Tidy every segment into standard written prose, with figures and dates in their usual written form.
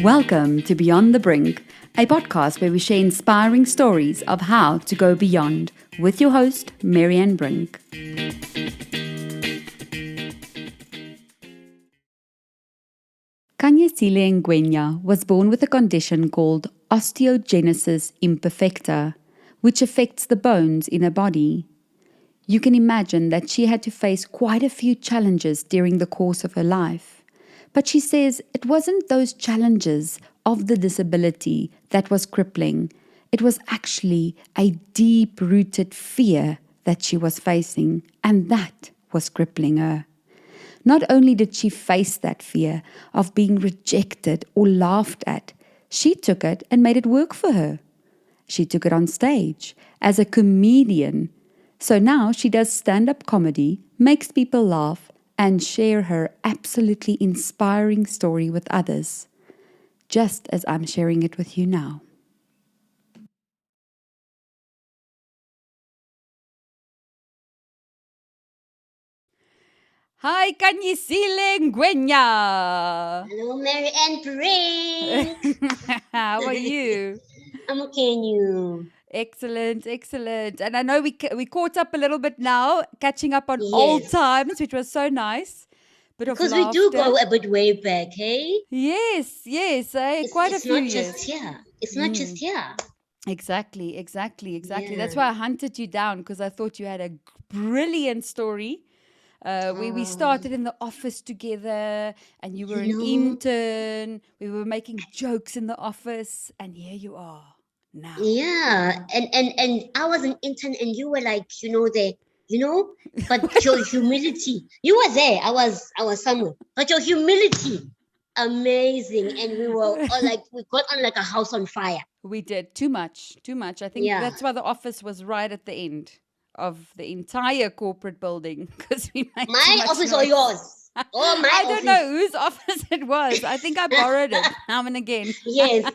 Welcome to Beyond the Brink, a podcast where we share inspiring stories of how to go beyond with your host, Marianne Brink. Khanyisile Ngwenya was born with a condition called osteogenesis imperfecta, which affects the bones in her body. You can imagine that she had to face quite a few challenges during the course of her life. But she says it wasn't those challenges of the disability that was crippling. It was actually a deep-rooted fear that she was facing, and that was crippling her. Not only did she face that fear of being rejected or laughed at, she took it and made it work for her. She took it on stage as a comedian. So now she does stand-up comedy, makes people laugh, and share her absolutely inspiring story with others, just as I'm sharing it with you now. Hi, Khanyisile Ngwenya. Hello, Mary and Brink. How are you? I'm okay, and you? Excellent. And I know we caught up a little bit now, catching up on Yes. old times, which was so nice. Because we do go a bit way back, hey? Yes, quite a few years. It's not just here. Exactly. Yeah. That's why I hunted you down, because I thought you had a brilliant story. Where we started in the office together, and you were an intern. We were making jokes in the office, and here you are now. Yeah, and I was an intern, and you were like, but your humility. You were there. I was somewhere, but your humility, amazing. And we were all like, we got on like a house on fire. We did too much. I think that's why the office was right at the end of the entire corporate building, because we made my office or yours. Oh, my I don't know whose office it was. I think I borrowed it now and again. Yes.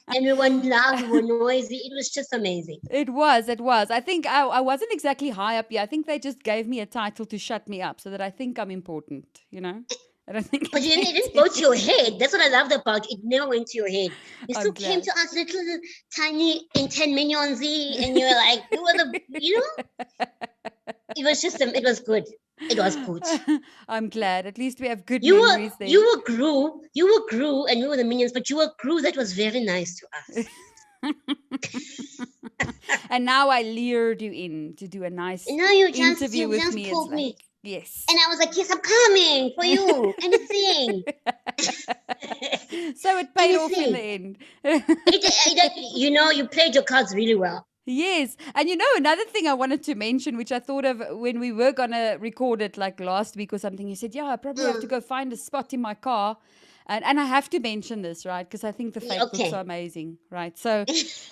And we were loud, we were noisy. It was just amazing. It was. I think I wasn't exactly high up here. I think they just gave me a title to shut me up so that I think I'm important, I don't think. But it didn't go to your head. That's what I loved about it. It never went to your head. You still came to us, little tiny intern minions, and you were like, you were the, It was just, it was good. It was good. I'm glad. At least we have good memories there. You were Gru, and we were the minions, but you were Gru. That was very nice to us. And now I lured you in to do a nice interview with me. Called me. Yes. And I was like, yes, I'm coming for you. Anything. So it paid off in the end. You played your cards really well. Yes. And another thing I wanted to mention, which I thought of when we were going to record it like last week or something, you said, I probably have to go find a spot in my car. And I have to mention this, right? Because I think the fake books are amazing, right? So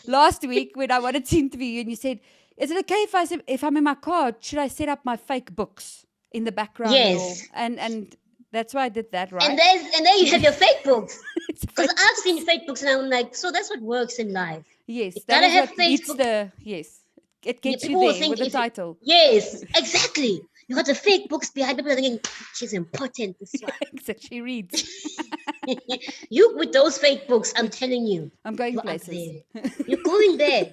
last week when I wanted to interview you and you said, is it okay if I'm in my car, should I set up my fake books in the background? Yes. And that's why I did that, right? And there you have your fake books. Because I've seen fake books and I'm like, so that's what works in life. Yes. You gotta have fake books. It gets you there with the title. Yes, exactly. You got the fake books behind people thinking, she's important, this one. Except she reads. You with those fake books, I'm telling you. I'm going places. You're going there.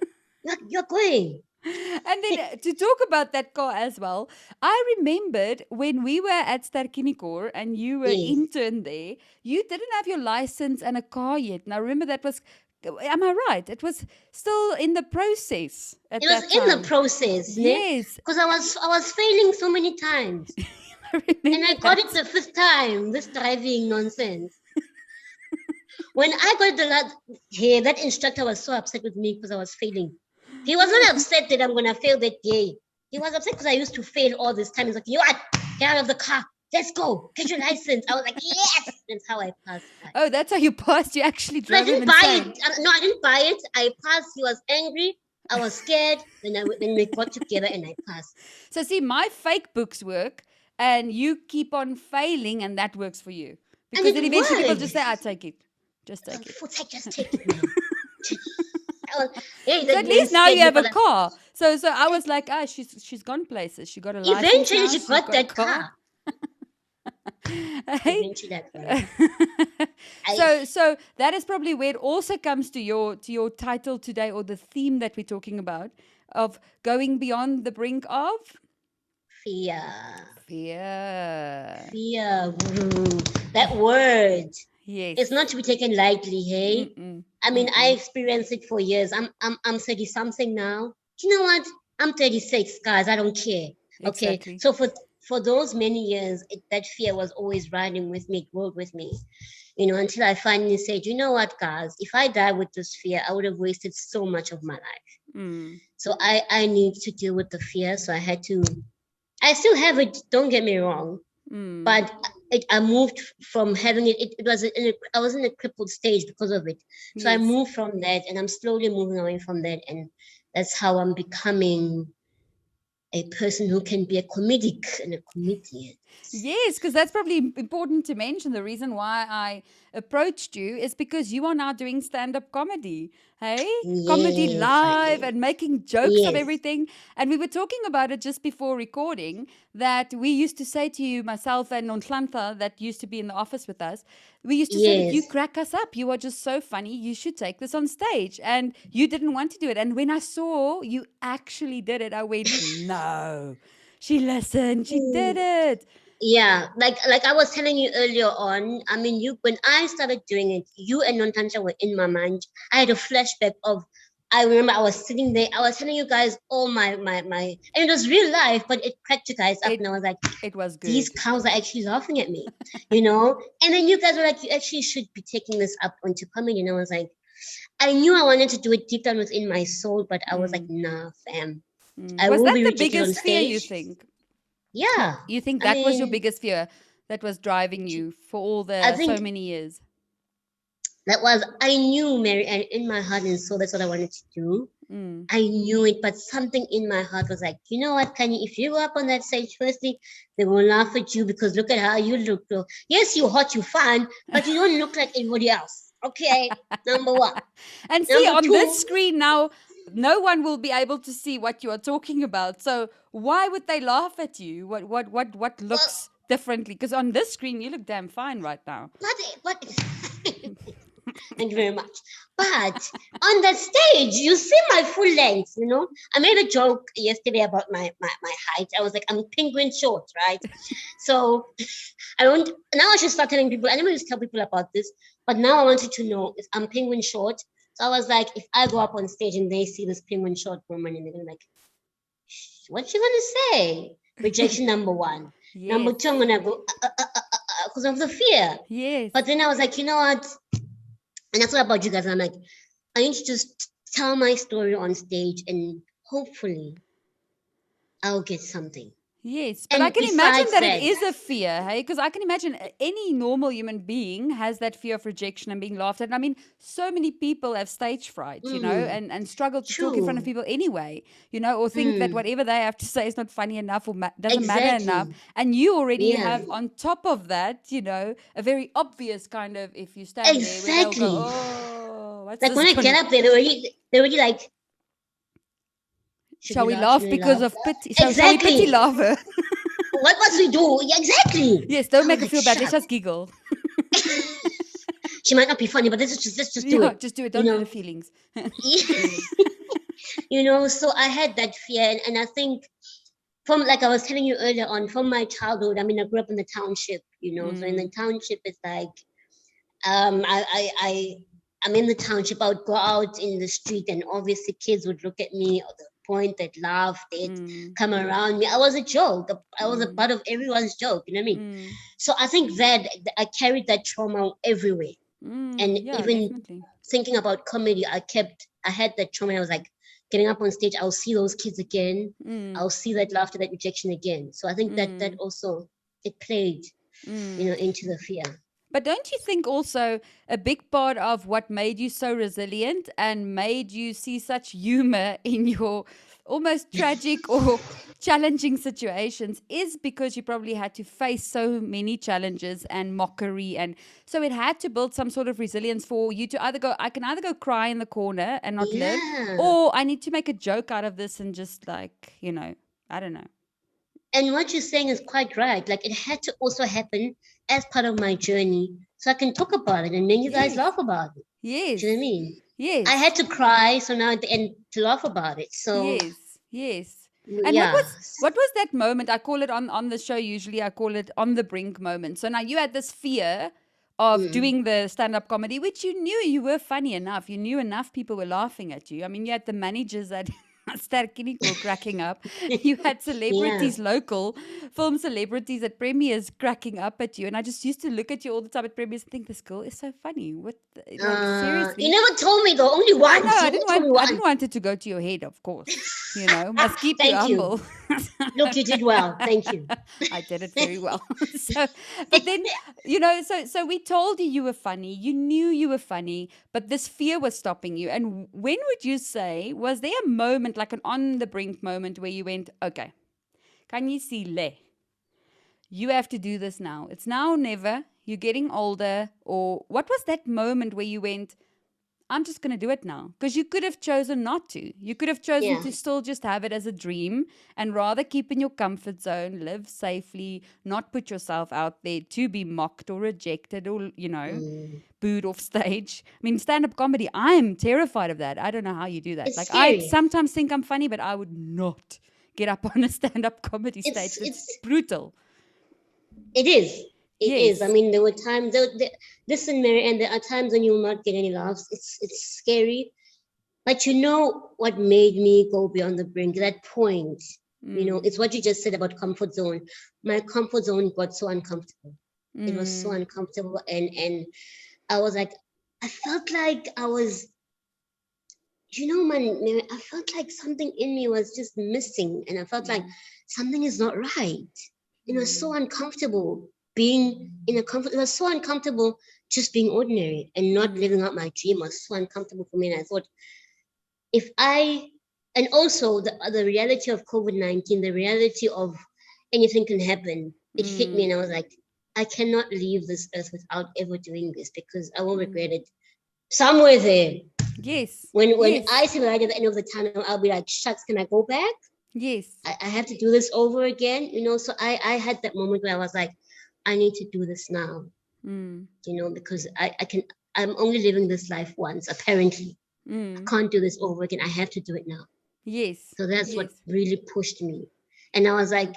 You're going. And then to talk about that car as well, I remembered when we were at Sterkinikor and you were intern there, you didn't have your license and a car yet. And I remember that was, am I right? It was still in the process at that time. It was in the process. Yes. Because I was failing so many times. And I got it the fifth time, this driving nonsense. When I got that instructor was so upset with me because I was failing. He was not upset that I'm going to fail that day. He was upset because I used to fail all this time. He's like, get out of the car. Let's go. Get your license. I was like, yes. That's how I passed. Oh, that's how you passed. You actually drove. I didn't buy it. No, I didn't buy it. I passed. He was angry. I was scared. Then we got together and I passed. So see, my fake books work and you keep on failing and that works for you. Because then eventually people just say, I take it. Just take it. Just take it now. So at least now you have a car. So I was like, she's gone places. She got a license. Eventually she got that car. Eventually that way. So that is probably where it also comes to your title today, or the theme that we're talking about, of going beyond the brink of Fear. fear. Fear. That word. Yes. It's not to be taken lightly, hey? I mean, I experienced it for years. I'm 30 something now. Do you know what? I'm 36, guys. I don't care. Okay. Exactly. So for those many years, that fear was always riding with me, growing with me. Until I finally said, you know what, guys, if I die with this fear, I would have wasted so much of my life. So I need to deal with the fear. So I still have it, don't get me wrong, but I moved from having it. I was in a crippled stage because of it. So I Yes. moved from that, and I'm slowly moving away from that, and that's how I'm becoming a person who can be a comedic and a comedian. Yes, because that's probably important to mention. The reason why I approached you is because you are now doing stand-up comedy. Hey? Comedy Yes, I live am. and making jokes of Yes, everything. And we were talking about it just before recording, that we used to say to you, myself and Nontlantha, that used to be in the office with us, we used to say that you yes. crack us up. You are just so funny. You should take this on stage. And you didn't want to do it. And when I saw you actually did it, I went, no. She listened. She did it. Yeah, like I was telling you earlier on. I mean, when I started doing it, you and Nontansha were in my mind. I had a flashback of. I remember I was sitting there. I was telling you guys all my, and it was real life, but it cracked you guys up, and I was like, It was these good. cows are actually laughing at me, And then you guys were like, you actually should be taking this up onto comedy, and I was like, I knew I wanted to do it deep down within my soul, but I was like, nah, fam, I Was will that be the rejected on biggest fear, you stage. think? Yeah, You think I that was your mean, biggest fear that was driving you for all I the so think many years? I knew Mary, and in my heart and soul, that's what I wanted to do. I knew it, but something in my heart was like, you know what, Kanye, if you go up on that stage, firstly, they will laugh at you because look at how you look. Though. Yes, you're hot, you're fine, but you don't look like anybody else. Okay, number one. And see, Number on this two, screen now, no one will be able to see what you are talking about. So why would they laugh at you? What well, looks differently? Because on this screen, you look damn fine right now. but thank you very much. But on that stage, you see my full length, I made a joke yesterday about my height. I was like, I'm penguin short, right? So now I should start telling people. I never used to tell people about this, but now I wanted to know if I'm penguin short. So I was like, if I go up on stage and they see this penguin short woman and they're gonna be like, what's she gonna say? Rejection number one. Number Yes. two, I'm gonna go because of the fear. Yes. But then I was like, you know what? And that's what about you guys. I'm like, I need to just tell my story on stage and hopefully I'll get something. Yes, but I And can imagine besides that it that, is a fear, hey? Because I can imagine any normal human being has that fear of rejection and being laughed at. And I mean, so many people have stage fright, and struggle to talk in front of true. people anyway, or think that whatever they have to say is not funny enough or doesn't matter enough. Exactly. And you already Yeah. have on top of that, a very obvious kind of, if you stand there, where they'll go, Exactly. oh, what's Like this when I gonna get up there, they're already like, should Shall we we laugh? laugh Should we because laugh? of pity? Shall we pity Exactly. laugh her? What must we do? Yeah, exactly. Yes, don't I was make her like, feel bad. Let's shut. just giggle. She might not be funny, but let's just do Yeah, it. just do it. You Don't hurt know. her feelings. So I had that fear, and I think from like I was telling you earlier on, from my childhood, I mean, I grew up in the township, so in the township, it's like, I'm in the township. I would go out in the street, and obviously, kids would look at me, or the point, they'd laugh, they'd come around me. I was a joke. I was a part of everyone's joke. You know what I mean? So I think that I carried that trauma everywhere, and Yeah, even definitely. thinking about comedy, I had that trauma. I was like, getting up on stage, I'll see those kids again. I'll see that laughter, that rejection again. So I think that also it played, into the fear. But don't you think also a big part of what made you so resilient and made you see such humor in your almost tragic or challenging situations is because you probably had to face so many challenges and mockery, and so it had to build some sort of resilience for you to I can either go cry in the corner and not live, Yeah, or I need to make a joke out of this and just I don't know. And what you're saying is quite right. Like, it had to also happen as part of my journey, so I can talk about it and make you guys laugh about it. Yes. Do you know what I mean? Yes. I had to cry, so now at the end to laugh about it. So Yes. And yeah. what was that moment? I call it on the show, usually I call it on the brink moment. So now you had this fear of doing the stand-up comedy, which you knew you were funny enough. You knew enough people were laughing at you. I mean, you had the managers at Sterkiniko cracking up. You had celebrities, local film celebrities at premieres cracking up at you. And I just used to look at you all the time at premieres and think, this girl is so funny. What, like, seriously? You never told me though, only once. No, I didn't want it to go to your head, of course. You know, must keep you humble. Look, you did well. Thank you. I did it very well. But then, you know, so we told you were funny. You knew you were funny, but this fear was stopping you. And when would you say, was there a moment, like an on the brink moment, where you went, okay, Khanyisile, you have to do this now. It's now or never. You're getting older. Or what was that moment where you went, I'm just going to do it now? Because you could have chosen not to. You could have chosen to still just have it as a dream and rather keep in your comfort zone, live safely, not put yourself out there to be mocked or rejected or, you know, booed off stage. I mean, stand-up comedy, I'm terrified of that. I don't know how you do that. It's like, scary. I sometimes think I'm funny, but I would not get up on a stand-up comedy stage. It's brutal. It is. It is. I mean, there were times. Listen, Mary, and there are times when you will not get any laughs. It's scary, but you know what made me go beyond the brink? That point. You know, it's what you just said about comfort zone. My comfort zone got so uncomfortable. It was so uncomfortable, and I was like, I felt like I was. You know, man, Mary, I felt like something in me was just missing, and I felt like something is not right. It was so uncomfortable. Being in a comfort, it was so uncomfortable just being ordinary and not living out my dream was so uncomfortable for me. And I thought, and also the reality of COVID-19, the reality of anything can happen, it hit me and I was like, I cannot leave this earth without ever doing this because I will regret it somewhere there. Yes. When I see the light at the end of the tunnel, I'll be like, shucks, can I go back? Yes. I have to do this over again, you know? So I had that moment where I was like, I need to do this now, you know, because I'm only living this life once, apparently. I can't do this over again. I have to do it now. Yes. So that's what really pushed me. And I was like,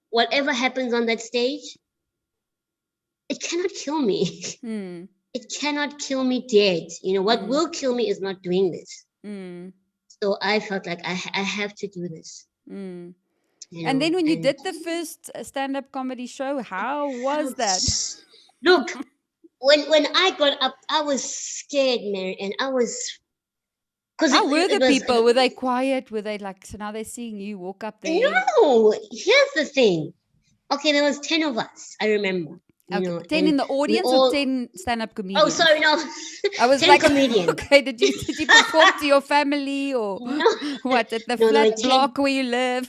whatever happens on that stage, it cannot kill me. It cannot kill me dead. You know, what will kill me is not doing this. So I felt like I have to do this. You know, and then when you did the first stand-up comedy show, how was that? Look, when I got up, I was scared, Mary, and I was. How were the people? Were they quiet? Were they like, so now they're seeing you walk up there? No, here's the thing. Okay, there was 10 of us, I remember. Okay. You know, 10 in the audience or 10 stand-up comedians? Oh, sorry, no. I was 10 like, comedians. Okay, did you perform to your family or what, at the flat block where you live?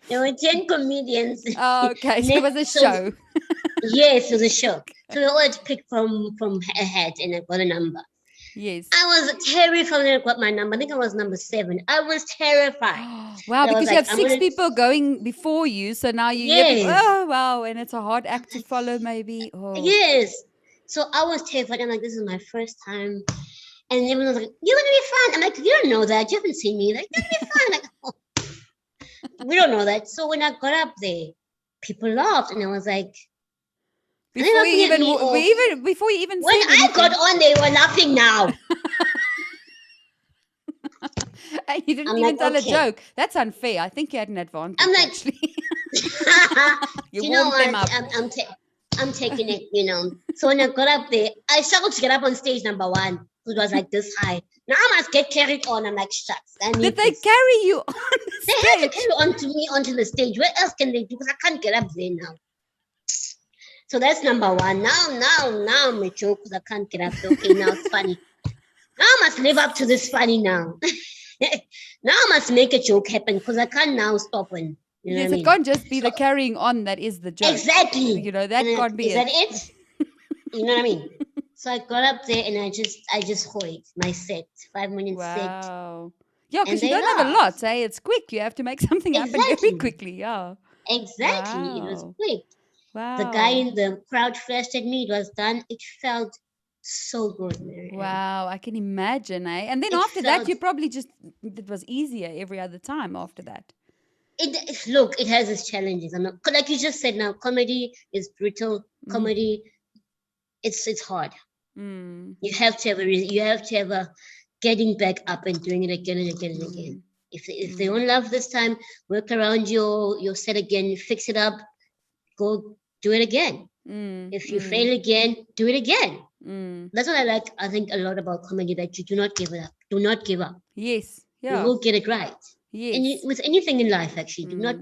There were 10 comedians. Oh, okay, so it was a show. Yes, it was a show. So we all had to pick from a hat and I got a number. Yes. I was terrified when I got my number. I think I was number 7. I was terrified. Wow, because you have 6 people going before you, so now you hear, oh, wow, and it's a hard act to follow maybe. Oh. Yes. So I was terrified. I'm like, this is my first time. And everyone was like, you're going to be fine. I'm like, you don't know that. You haven't seen me. Like, you're going to be fine. Like, oh. We don't know that. So when I got up there, people laughed. And I was like, before you even when I got on, they were laughing now. And you didn't even tell a joke. That's unfair. I think you had an advantage. I'm like, actually. you know what? I'm taking it, you know. So when I got up there, I struggled to get up on stage number 1. It was like this high. Now I must get carried on. I'm like, shucks. Did they carry you on the stage? They had to carry me onto the stage. What else can they do? Because I can't get up there now. So that's number 1. Now I'm a joke because I can't get up there. Okay, now it's funny. Now I must live up to this funny now. Now I must make a joke happen because I can't now stop when. You know yes, what I mean? It can't just be the carrying on that is the joke. Exactly. You know, that can't be Is that it? You know what I mean? So I got up there and I just hoid my set, 5-minute set. Wow. Yeah, and because you they don't have a laughed. lot, eh? It's quick. You have to make something happen very Exactly. quickly. Yeah. Exactly. It was Wow. quick. The guy Wow. in the crowd flashed at me. It was done. It felt so good, Marianne. Wow. I can imagine, eh? And then It after that, felt you probably just, it was easier every other time after that. look, it has its challenges. I'm not like you just said now, comedy is brittle. Comedy, it's hard. Mm. You have to have you have to have a getting back up and doing it again and again and again. If they don't laugh this time, work around your set again, fix it up, go do it again. If you fail again, do it again. That's what I like. I think a lot about comedy, that you do not give it up. Do not give up. Yes. You Yeah. will get it right. And Yes. with anything in life, actually, do not.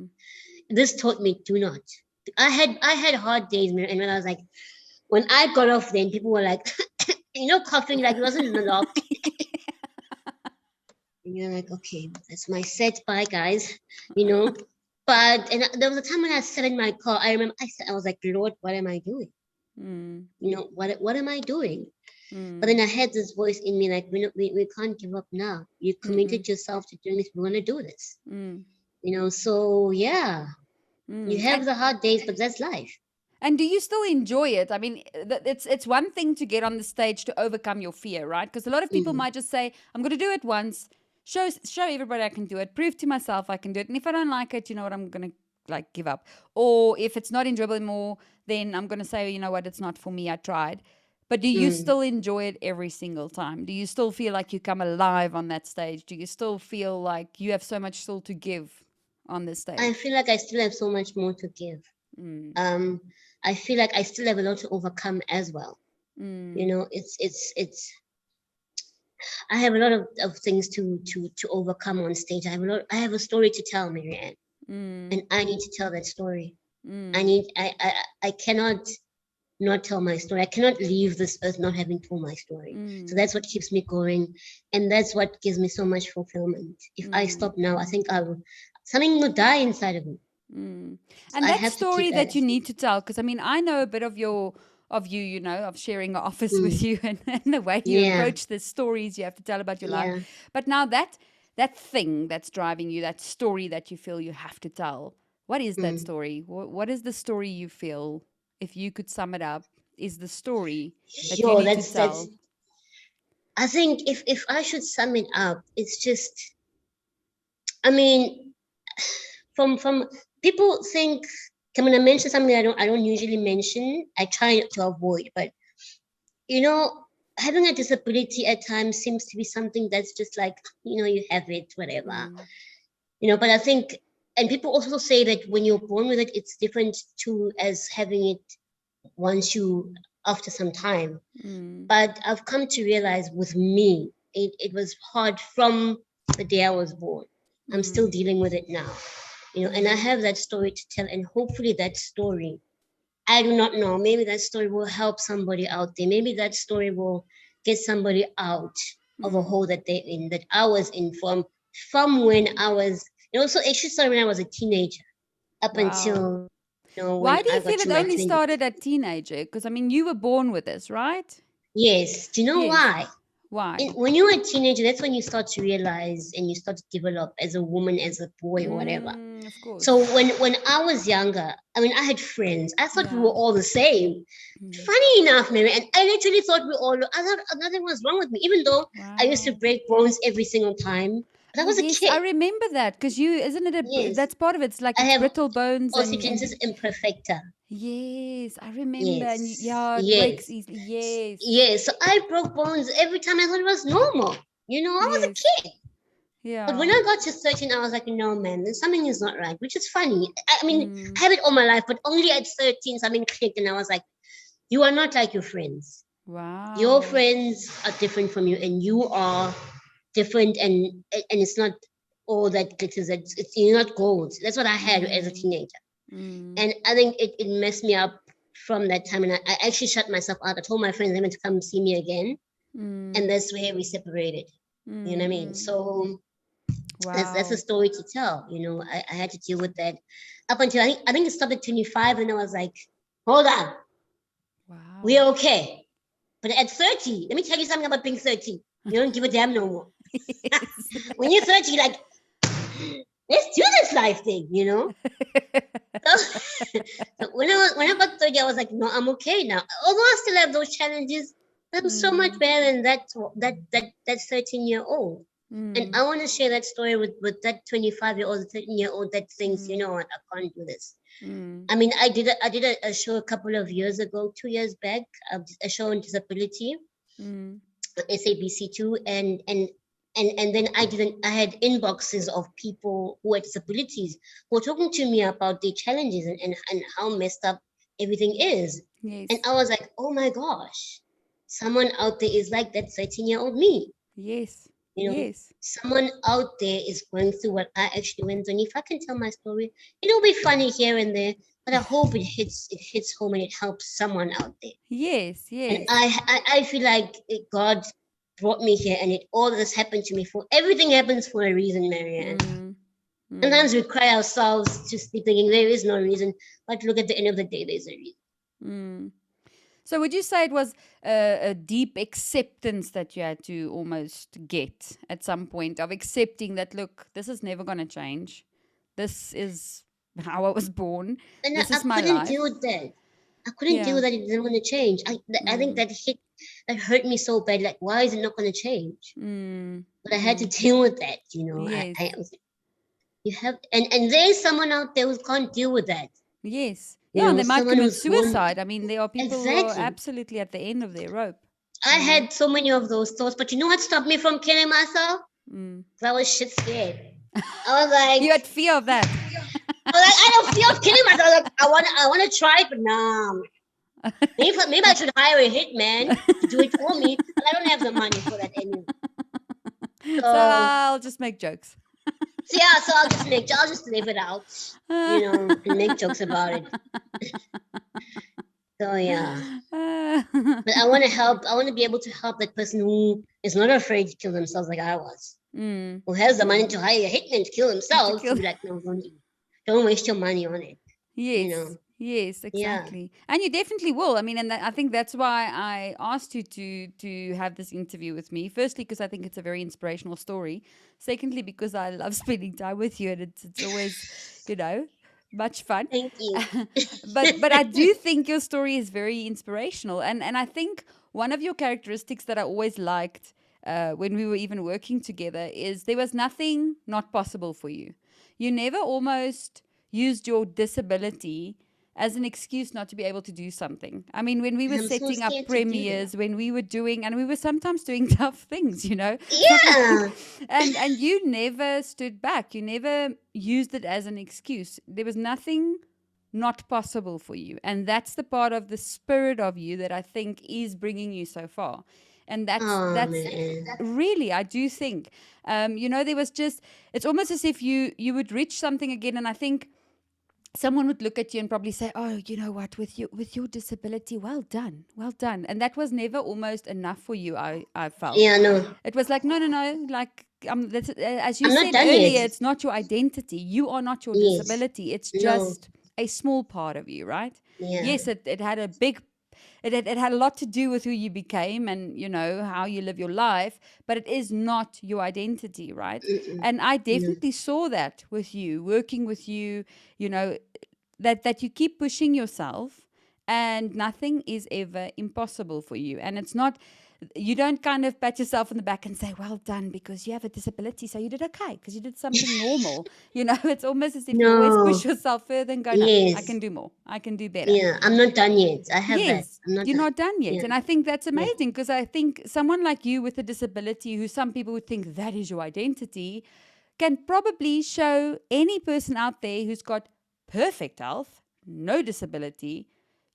This taught me, do not. I had hard days, and when I was like, when I got off, then people were like, coughing like it wasn't in the laugh. And you're like, okay, that's my set. Bye, guys. But and there was a time when I sat in my car. I remember I was like, Lord, what am I doing? What am I doing? But then I had this voice in me like, we can't give up now. You committed yourself to doing this. We want to do this. So yeah, you have the hard days, but that's life. And do you still enjoy it? I mean, it's one thing to get on the stage to overcome your fear, right? Because a lot of people might just say, I'm going to do it once, show everybody I can do it, prove to myself I can do it. And if I don't like it, you know what, I'm going to like give up. Or if it's not enjoyable anymore, then I'm going to say, you know what, it's not for me, I tried. But do you still enjoy it every single time? Do you still feel like you come alive on that stage? Do you still feel like you have so much still to give on this stage? I feel like I still have so much more to give. I feel like I still have a lot to overcome as well. It's I have a lot of things to overcome on stage. I have a story to tell, Marianne. And I need to tell that story. I cannot not tell my story. I cannot leave this earth not having told my story. So that's what keeps me going, and that's what gives me so much fulfillment. If I stop now, I think something will die inside of me. So and I that have to story keep that you need to tell, because I mean, I know a bit of you, of sharing an office with you, and the way you approach the stories you have to tell about your life. But now that thing that's driving you, that story that you feel you have to tell, what is that story? What is the story you feel, if you could sum it up, is the story that you need to tell? I think if I should sum it up, it's just, I mean, from people think, when I mention something I don't usually mention, I try to avoid, but having a disability at times seems to be something that's just like, you have it, whatever. But I think, and people also say that when you're born with it, it's different too as having it after some time. But I've come to realize with me, it was hard from the day I was born. I'm still dealing with it now, and I have that story to tell, and hopefully that story, I do not know, maybe that story will help somebody out there. Maybe that story will get somebody out of a hole that they're in, that I was in from when I was, so actually started when I was a teenager up until, when Why do I you got feel to it my only 20s. started at teenager? Because I mean, you were born with this, right? Yes. Do you know Yes. why? Why? When you're a teenager, that's when you start to realize and you start to develop as a woman, as a boy, or whatever. Of course. So when I was younger, I mean, I had friends. I thought we were all the same. Funny enough, Mary, and I literally thought I thought nothing was wrong with me, even though I used to break bones every single time. But I was a yes, kid. I remember that, because isn't it Yes. that's part of it. It's like I it's have brittle bones osteogenesis imperfecta. Yes, I remember. Yes. And it Yes. breaks easily. Yes. Yes. So I broke bones every time. I thought it was normal. I was a kid. Yeah. But when I got to 13, I was like, no, man, something is not right, which is funny. I mean, I have it all my life, but only at 13, something clicked, and I was like, you are not like your friends. Wow. Your friends are different from you, and you are different, and it's not all that glitters. You're not gold. That's what I had as a teenager. And I think it messed me up from that time, and I actually shut myself out. I told my friends they meant to come see me again, and that's where we separated. You know what I mean? So that's a story to tell. I had to deal with that up until I think it stopped at 25, and I was like, hold on, we're okay. But at 30, let me tell you something about being 30. You don't give a damn no more. When you're 30, you're like, let's do this life thing, you know? So when I got 30, I was like, no, I'm okay now. Although I still have those challenges, I'm so much better than that 13-year-old. And I want to share that story with that 25-year-old, 13-year-old that thinks, you know what, I can't do this. I mean, I did a show a couple of years ago, 2 years back, a show on disability, SABC2, and then I had inboxes of people who had disabilities who were talking to me about their challenges and how messed up everything is. Yes. And I was like, oh my gosh, someone out there is like that 13-year-old me. Yes. You know, yes. Someone out there is going through what I actually went through. And if I can tell my story, it'll be funny here and there, but I hope it hits home and it helps someone out there. Yes, yes. And I feel like God brought me here, and all this happened to me everything happens for a reason, Marianne. Sometimes we cry ourselves to sleep thinking there is no reason, but look, at the end of the day, there's a reason. So would you say it was a deep acceptance that you had to almost get at some point, of accepting that, look, this is never going to change. This is how I was born. And this is my life. I couldn't deal with that. I couldn't deal with that. It didn't want to change. I think that hurt me so bad. Like, why is it not going to change? But I had to deal with that, you know. Yes. You have, and there's someone out there who can't deal with that. Yes. Yeah, they might commit suicide. I mean, there are people who are absolutely at the end of their rope. I had so many of those thoughts, but you know what stopped me from killing myself? Because I was shit scared. I was like, you had fear of that. I was like, I don't fear of killing myself. I was like, I want to try, but nah. Maybe I should hire a hitman to do it for me, but I don't have the money for that anyway. So I'll just make jokes. So I'll just leave it out, you know, and make jokes about it. So yeah. But I want to help. I want to be able to help that person who is not afraid to kill themselves like I was. Who has the money to hire a hitman to kill themselves. To be like, no, don't waste your money on it. Yes. You know? Yes, exactly. Yeah. And you definitely will. I mean, and I think that's why I asked you to have this interview with me. Firstly, because I think it's a very inspirational story. Secondly, because I love spending time with you, and it's always, you know, much fun. Thank you. but I do think your story is very inspirational. And I think one of your characteristics that I always liked when we were even working together is there was nothing not possible for you. You never almost used your disability as an excuse not to be able to do something. I mean, when we were setting up premieres, when we were doing, and we were sometimes doing tough things, you know? Yeah. and you never stood back. You never used it as an excuse. There was nothing not possible for you. And that's the part of the spirit of you that I think is bringing you so far. And that's really, I do think, you know, there was just, it's almost as if you would reach something again. And I think someone would look at you and probably say, oh, you know what, with your disability, well done. And that was never almost enough for you, I felt. Yeah, no. It was like, no, like, as you said earlier, it's not your identity. You are not your disability. It's just a small part of you, right? Yeah. Yes, it had a big, it had a lot to do with who you became and, you know, how you live your life, but it is not your identity, right? And I definitely saw that with you, working with you, you know, that you keep pushing yourself and nothing is ever impossible for you. And it's not, you don't kind of pat yourself on the back and say, well done, because you have a disability, so you did okay, because you did something normal. You know, it's almost as if you always push yourself further and go, no, I can do more. I can do better. Yeah, I'm not done yet. I have that. You're not done yet. Yeah. And I think that's amazing, because I think someone like you with a disability, who some people would think that is your identity, can probably show any person out there who's got perfect health, no disability,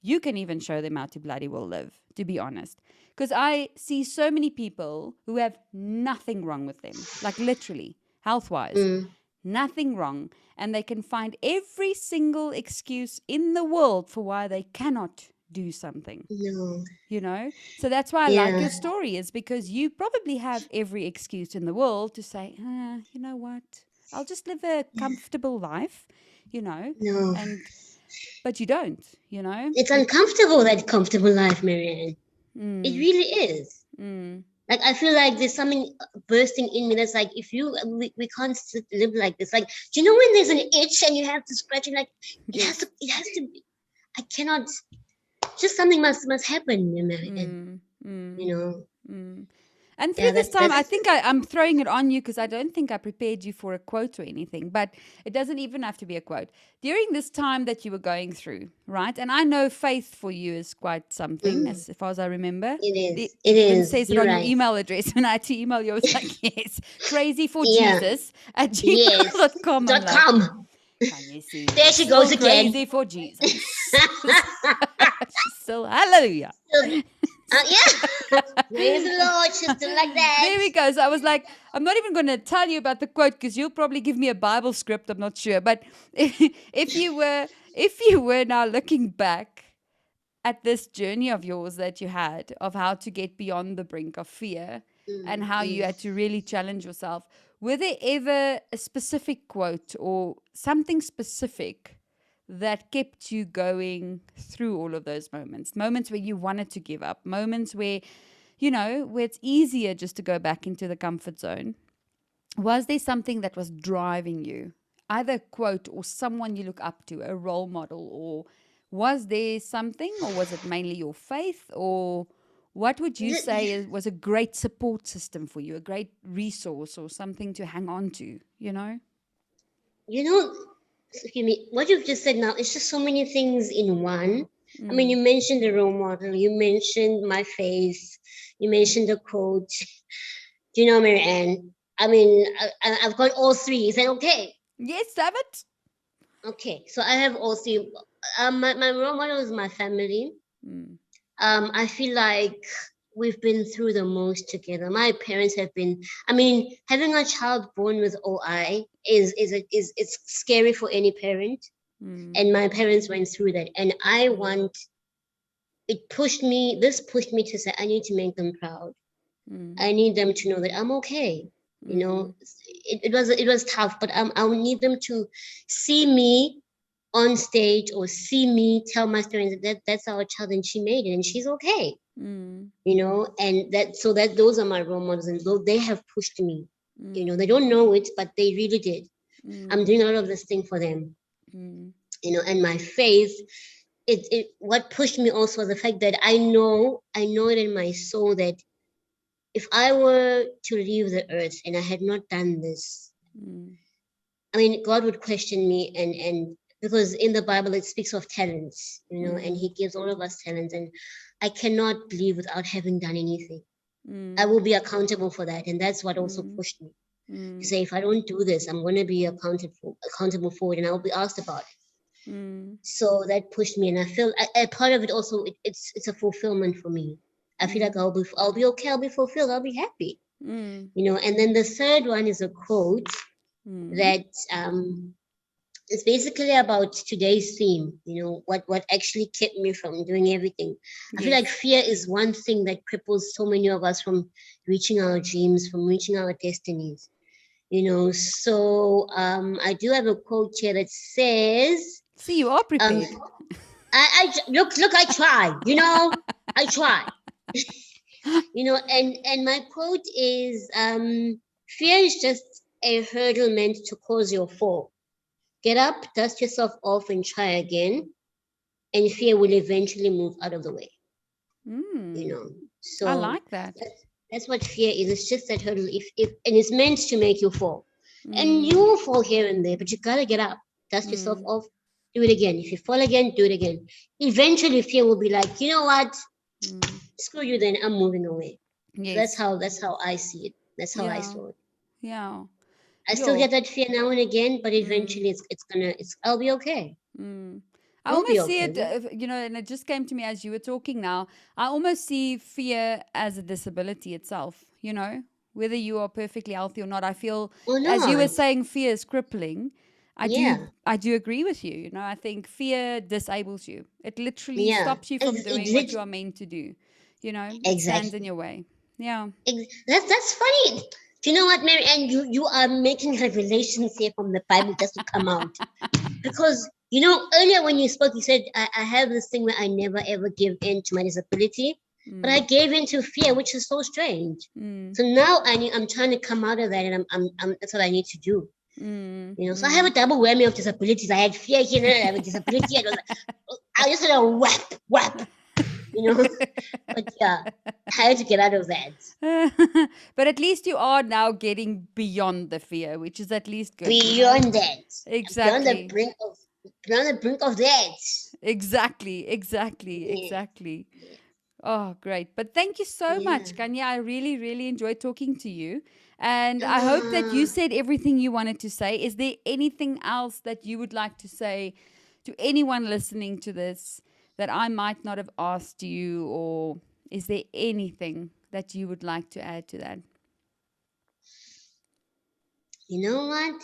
you can even show them how to bloody well live, to be honest. Because I see so many people who have nothing wrong with them, like literally, health-wise, nothing wrong. And they can find every single excuse in the world for why they cannot do something. No. You know? So that's why I like your story, is because you probably have every excuse in the world to say, you know what, I'll just live a comfortable life, you know? No. But you don't, you know? It's uncomfortable, that comfortable life, Marianne. It really is. Like, I feel like there's something bursting in me that's like, if we can't live like this. Like, do you know when there's an itch and you have to scratch it? Like, Yes. it has to be. I cannot. Just something must happen, you know. And through Yeah, this time, I that's think I'm throwing it on you because I don't think I prepared you for a quote or anything, but it doesn't even have to be a quote. During this time that you were going through, right? And I know faith for you is quite something, as far as I remember. it is. It It even is. says it You're on your right. email address. When I had to email you, I was like, yes, crazy for Yeah. Jesus at Yes. gmail.com. I'm like, .com. Khanyisile There is she still goes again. crazy for Jesus. She's still, hallelujah. Yeah. Praise the Lord. She's still like that. There we go. So I was like, I'm not even going to tell you about the quote because you'll probably give me a Bible script. I'm not sure. But if you were now looking back at this journey of yours that you had of how to get beyond the brink of fear and how you had to really challenge yourself, were there ever a specific quote or something specific that kept you going through all of those moments where you wanted to give up, moments where, where it's easier just to go back into the comfort zone? Was there something that was driving you, either a quote or someone you look up to, a role model, or was there something, or was it mainly your faith, or what would you say was a great support system for you, a great resource or something to hang on to, Excuse me, what you've just said now, it's just so many things in one. I mean, you mentioned the role model, you mentioned my face, you mentioned the coach. Do you know, Mary Ann? I mean, I've got all three. Is that okay? Yes, have it. Okay, so I have all three. My role model is my family. I feel like we've been through the most together. My parents have been. I mean, having a child born with OI is it's scary for any parent, and my parents went through that. And this pushed me to say I need to make them proud. I need them to know that I'm okay. It was tough, but I need them to see me on stage or see me tell my story that that's our child and she made it and she's okay. And that those are my role models, and though they have pushed me, they don't know it, but they really did. I'm doing all of this thing for them. And my faith, what pushed me also was the fact that I know it in my soul that if I were to leave the earth and I had not done this, I mean, God would question me, and because in the Bible it speaks of talents, and He gives all of us talents, and I cannot leave without having done anything. I will be accountable for that, and that's what also pushed me to say, if I don't do this, I'm going to be accountable for it, and I will be asked about it. So that pushed me, and I feel a part of it also. It's a fulfillment for me. I feel like I'll be okay. I'll be fulfilled. I'll be happy. And then the third one is a quote that it's basically about today's theme. What actually kept me from doing everything. I feel like fear is one thing that cripples so many of us from reaching our dreams, from reaching our destinies. So I do have a quote here that says, "See, you are prepared." I look, I try. I try. And my quote is, fear is just a hurdle meant to cause your fall. Get up, dust yourself off, and try again, and fear will eventually move out of the way. So I like that. That's what fear is. It's just that hurdle. And it's meant to make you fall, and you will fall here and there, but you gotta get up, dust yourself off, do it again. If you fall again, do it again. Eventually, fear will be like, you know what? Screw you. Then I'm moving away. Yes. So that's how I see it. That's how I saw it. Yeah. I still get that fear now and again, but eventually I'll be okay. I almost see it, and it just came to me as you were talking now. I almost see fear as a disability itself, whether you are perfectly healthy or not. I feel, as you were saying, fear is crippling. I do agree with you. I think fear disables you. It literally stops you from doing what you are meant to do. It stands in your way. Yeah. That's funny. Do you know what, Mary Ann? You are making revelations here from the Bible just to come out. Because, earlier when you spoke, you said, I have this thing where I never ever give in to my disability. But I gave in to fear, which is so strange. So now I'm trying to come out of that, and that's what I need to do. So I have a double whammy of disabilities. I had fear here, and I have a disability. I just had a whap. But yeah, I had to get out of that. But at least you are now getting beyond the fear, which is at least good. Beyond that. Exactly. Beyond the brink of that. Exactly. Oh, great. But thank you so much, Khanya. I really, really enjoyed talking to you. And I hope that you said everything you wanted to say. Is there anything else that you would like to say to anyone listening to this that I might not have asked you? Or is there anything that you would like to add to that? You know what?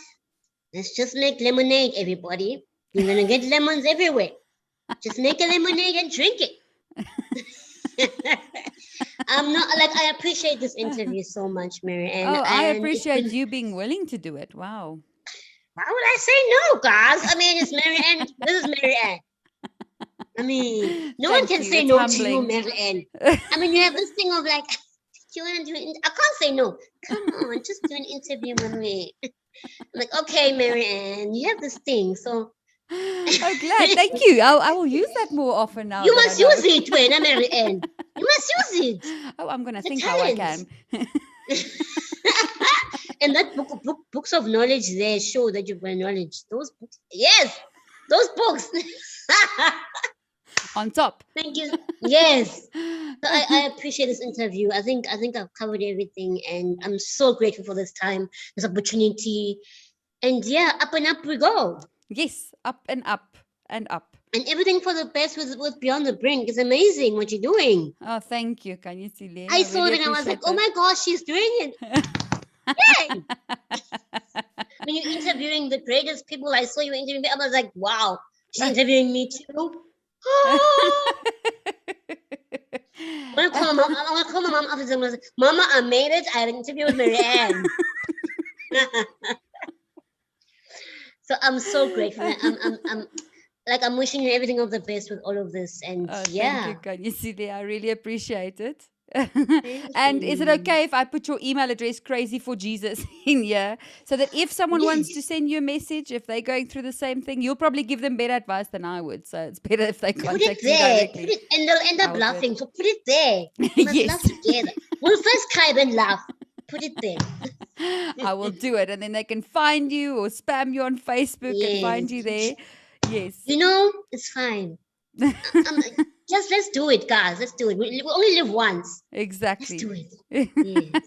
Let's just make lemonade, everybody. You're going to get lemons everywhere. Just make a lemonade and drink it. I appreciate this interview so much, Mary Ann. Oh, I appreciate you being willing to do it. Wow. Why would I say no, guys? I mean, it's Mary Ann. This is Mary Ann. I mean, no one can say no to you, Mary Ann. I mean, you have this thing of like, do you want to do it? I can't say no. Come on, just do an interview with me. I'm like, okay, Mary Ann, you have this thing, so. Oh, glad. Thank you. I will use that more often now. You must use it, Mary Ann. You must use it. Oh, I'm going to think how I can. And that books of knowledge there show that you've got knowledge. Those books. Yes, those books. On top. Thank you. Yes. So I appreciate this interview. I think I've covered everything, and I'm so grateful for this time, this opportunity. And yeah, up and up we go. Yes, up and up and up. And everything for the best with Beyond the Brink. It's amazing what you're doing. Oh, thank you, Khanyisile. I saw it and I was like, oh my gosh, she's doing it. Yay! When you're interviewing the greatest people, I saw you interviewing me. I was like, wow, she's interviewing me too. I'm gonna call my mom after and say, Mama, I made it. I had an interview with Mary Ann. So I'm so grateful. I'm wishing you everything of the best with all of this. And Thank you, Khanyisile. I really appreciate it. And is it okay if I put your email address, Crazy for Jesus, in here, so that if someone wants to send you a message, if they're going through the same thing, you'll probably give them better advice than I would. So it's better if they contact you directly. And they'll end up laughing. So put it there. We must laugh together. We'll first cry, then laugh. Put it there. I will do it, and then they can find you or spam you on Facebook and find you there. Yes. It's fine. Just let's do it, guys. Let's do it. We only live once. Exactly. Let's do it. Yes.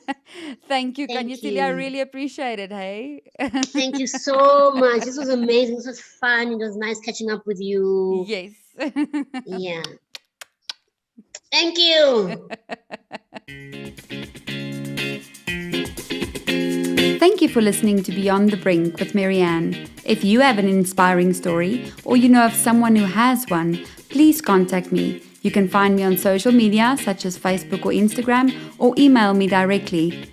Thank you, Khanyisile. I really appreciate it. Hey. Thank you so much. This was amazing. This was fun. It was nice catching up with you. Yes. Yeah. Thank you. Thank you for listening to Beyond the Brink with Mary Ann. If you have an inspiring story or you know of someone who has one, please contact me. You can find me on social media such as Facebook or Instagram, or email me directly.